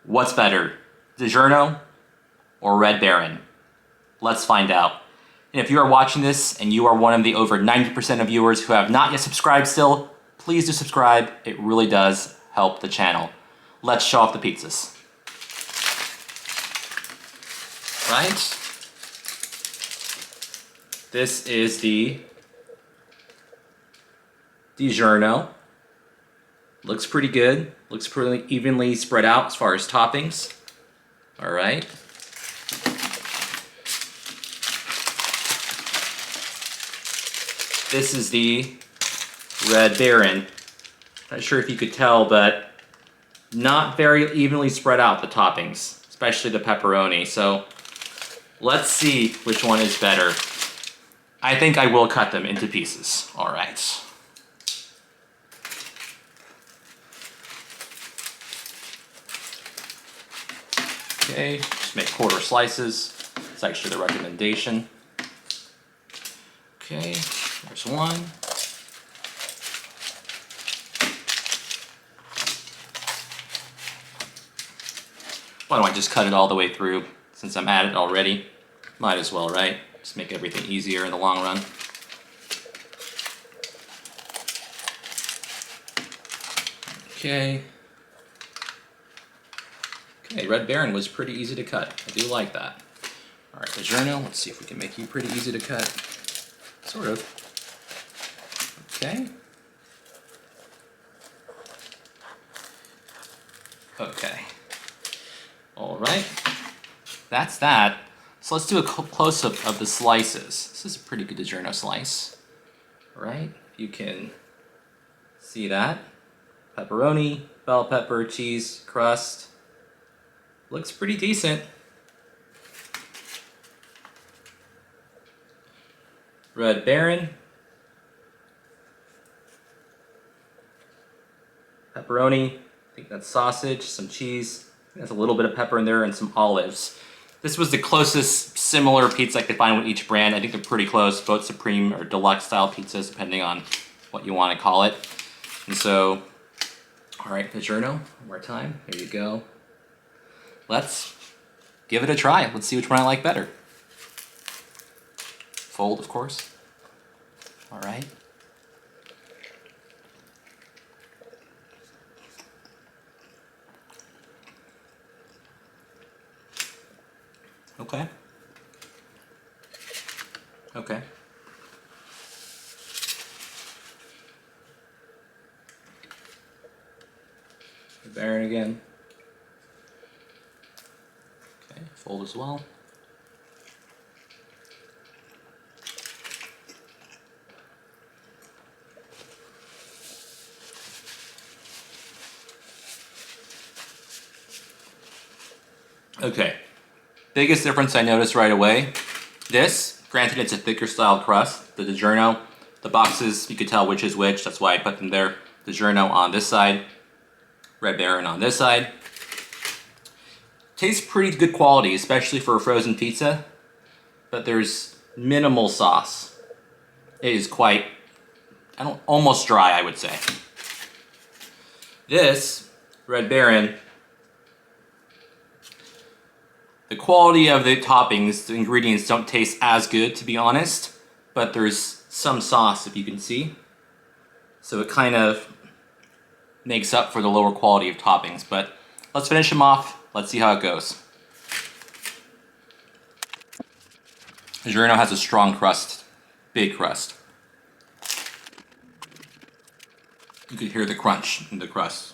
What's better, DiGiorno or Red Baron? Let's find out. And if you are watching this and you are one of the over 90% of viewers who have not yet subscribed still, please do subscribe. It really does help the channel. Let's show off the pizzas. Right? This is the DiGiorno. Looks pretty good. Looks pretty evenly spread out as far as toppings. All right. This is the Red Baron. Not sure if you could tell, but not very evenly spread out, the toppings, especially the pepperoni. So let's see which one is better. I think I will cut them into pieces. All right. Okay, just make quarter slices. It's actually the recommendation. Okay, there's one. Why don't I just cut it all the way through since I'm at it already? Might as well, right? Just make everything easier in the long run. Okay. Okay, Red Baron was pretty easy to cut. I do like that. All right, DiGiorno, let's see if we can make you pretty easy to cut. Sort of. Okay. Okay. All right. That's that. So let's do a close-up of the slices. This is a pretty good DiGiorno slice. All right, you can see that. Pepperoni, bell pepper, cheese, crust. Looks pretty decent. Red Baron. Pepperoni. I think that's sausage, some cheese. There's a little bit of pepper in there and some olives. This was the closest similar pizza I could find with each brand. I think they're pretty close, both Supreme or Deluxe style pizzas, depending on what you want to call it. And so, all right, DiGiorno, one more time. Here you go. Let's give it a try. Let's see which one I like better. Fold, of course. All right. Okay. Okay. Baron again. Okay, fold as well. Okay. Biggest difference I noticed right away. This, granted it's a thicker style crust, the DiGiorno, the boxes, you could tell which is which, that's why I put them there. DiGiorno on this side, Red Baron on this side. Tastes pretty good quality, especially for a frozen pizza, but there's minimal sauce. It is quite, almost dry, I would say. This, Red Baron, the quality of the toppings, the ingredients don't taste as good, to be honest, but there's some sauce, if you can see. So it kind of makes up for the lower quality of toppings, but let's finish them off. Let's see how it goes. DiGiorno has a strong crust, big crust. You can hear the crunch in the crust.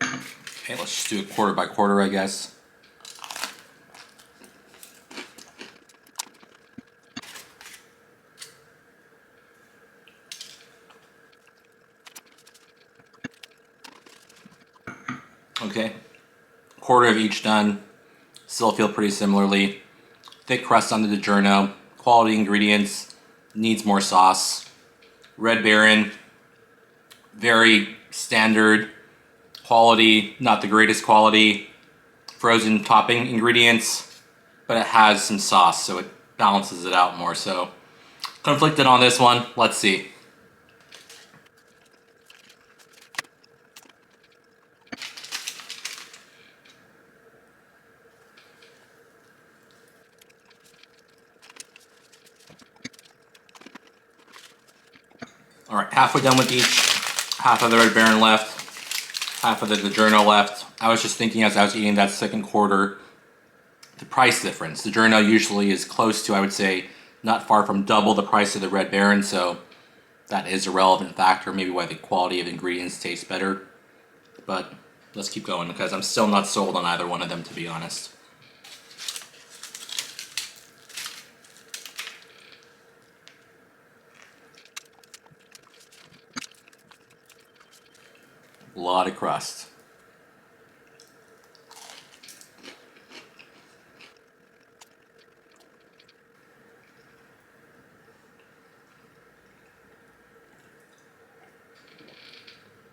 Okay, let's just do it quarter by quarter, I guess. Okay, quarter of each done. Still feel pretty similarly. Thick crust on the DiGiorno, quality ingredients, needs more sauce. Red Baron, very standard quality, not the greatest quality. Frozen topping ingredients, but it has some sauce, so it balances it out more. So conflicted on this one. Let's see. Alright, halfway done with each. Half of the Red Baron left. Half of the DiGiorno left. I was just thinking as I was eating that second quarter, the price difference. DiGiorno usually is close to, I would say, not far from double the price of the Red Baron, so that is a relevant factor, maybe why the quality of ingredients tastes better. But let's keep going because I'm still not sold on either one of them, to be honest. A lot of crust.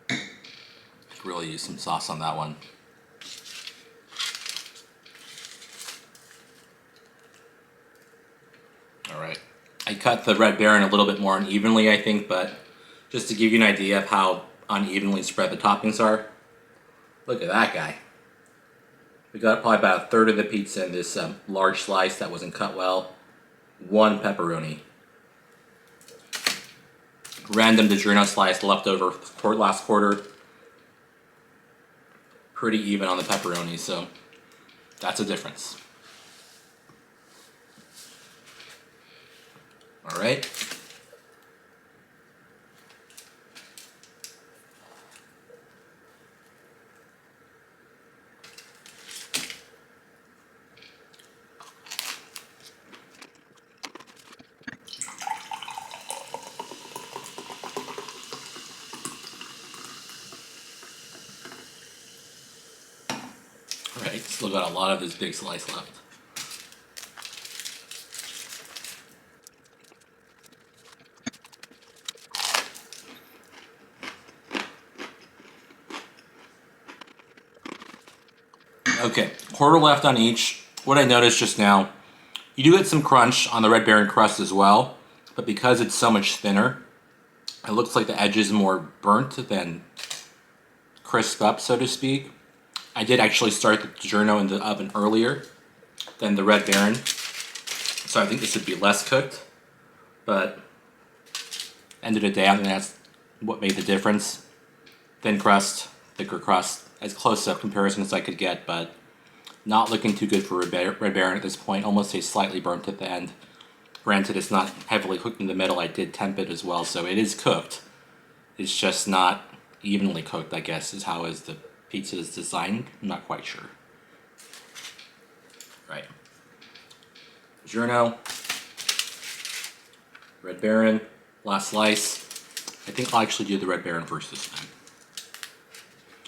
Could really use some sauce on that one. Alright. I cut the Red Baron a little bit more unevenly, I think, but just to give you an idea of how unevenly spread the toppings are. Look at that guy. We got probably about a third of the pizza in this large slice that wasn't cut well. One pepperoni. Random DiGiorno slice left over for last quarter. Pretty even on the pepperoni, so that's a difference. All right. Alright, still got a lot of this big slice left. Okay, quarter left on each. What I noticed just now, you do get some crunch on the Red Baron crust as well, but because it's so much thinner, it looks like the edge is more burnt than crisp up, so to speak. I did actually start the DiGiorno in the oven earlier than the Red Baron, so I think this would be less cooked, but end of the day, I think that's what made the difference. Thin crust, thicker crust, as close a comparison as I could get, but not looking too good for Red Baron at this point. Almost tastes slightly burnt at the end. Granted, it's not heavily cooked in the middle. I did temp it as well, so it is cooked. It's just not evenly cooked, I guess, is how the pizza is designed. I'm not quite sure. Right. DiGiorno. Red Baron. Last slice. I think I'll actually do the Red Baron first this time.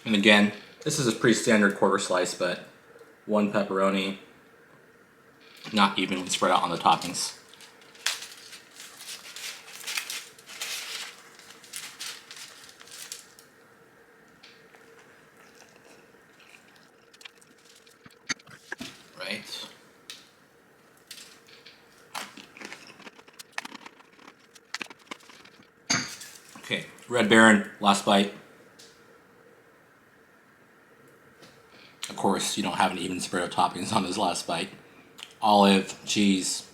And again, this is a pretty standard quarter slice, but one pepperoni, not evenly spread out on the toppings. Right. Okay, Red Baron, last bite. Of course, you don't have an even spread of toppings on this last bite. Olive, cheese.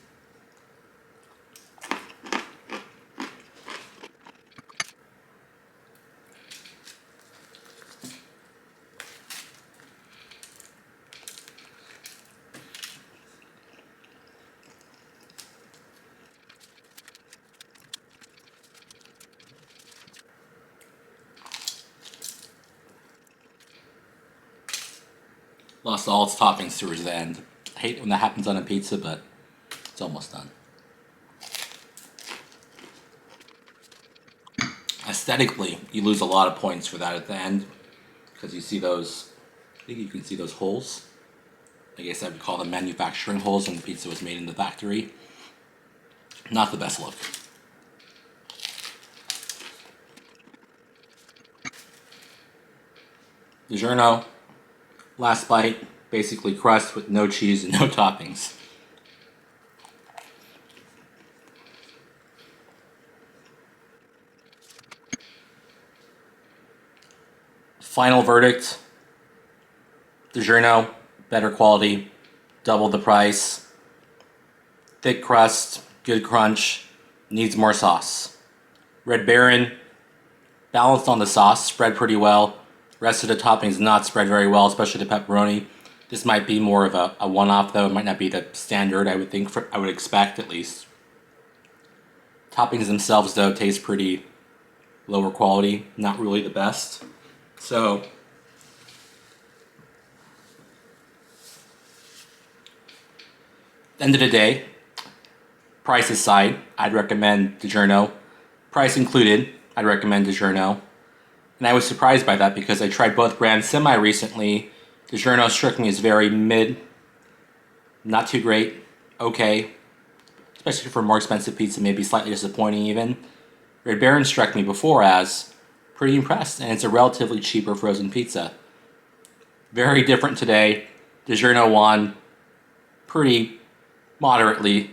Lost all its toppings towards the end. I hate when that happens on a pizza, but it's almost done. Aesthetically, you lose a lot of points for that at the end because you see those, I think you can see those holes. I guess I would call them manufacturing holes when the pizza was made in the factory. Not the best look. DiGiorno, last bite, basically crust with no cheese and no toppings. Final verdict, DiGiorno, better quality, double the price, thick crust, good crunch, needs more sauce. Red Baron, balanced on the sauce, spread pretty well. Rest of the toppings not spread very well, especially the pepperoni. This might be more of a one-off though. It might not be the standard I would expect at least. Toppings themselves though taste pretty lower quality, not really the best. So end of the day, price aside, I'd recommend DiGiorno. Price included, I'd recommend DiGiorno. And I was surprised by that because I tried both brands semi-recently. DiGiorno struck me as very mid, not too great, okay. Especially for more expensive pizza, maybe slightly disappointing even. Red Baron struck me before as pretty impressed, and it's a relatively cheaper frozen pizza. Very different today. DiGiorno won pretty moderately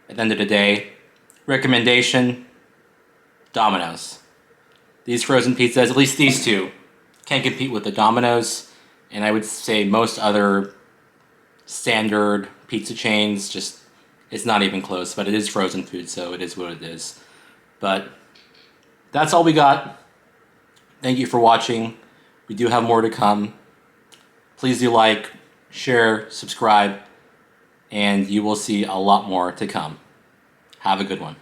at the end of the day. Recommendation, Domino's. These frozen pizzas, at least these two, can't compete with the Domino's, and I would say most other standard pizza chains, just, it's not even close, but it is frozen food, so it is what it is. But that's all we got. Thank you for watching. We do have more to come. Please do like, share, subscribe, and you will see a lot more to come. Have a good one.